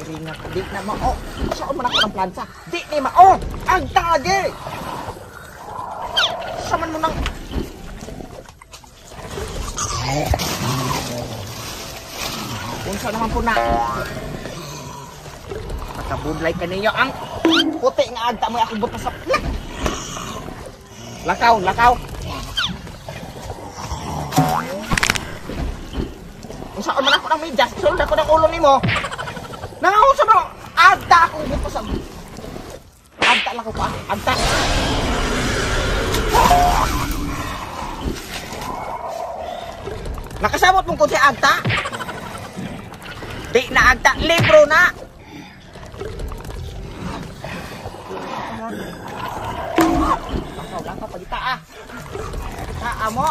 Ingat, di na mao. Saan man ako ng plansa? Di ni mao. Ang tagi. Saman mo nang... Unsa naman po na? Makabudlay ka ninyo ang puti nga agta mo akong butas sa... Lakaw, lakaw. Saan man ako ng medyas, sulod ako ng ulo nimo. Nangaunsa mo, agta akong butas sa... Agta lang ko pa, agta. Nakasabot mong kung si agta? Di na agta, libro na. Lakaw, pagita ah. Amo.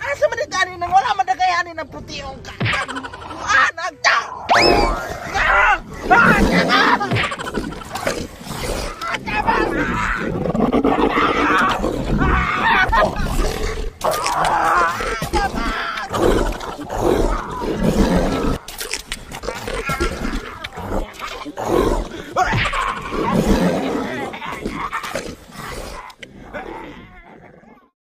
Asa man dito nang wala man dagayanin ng putihong ka. Nagta.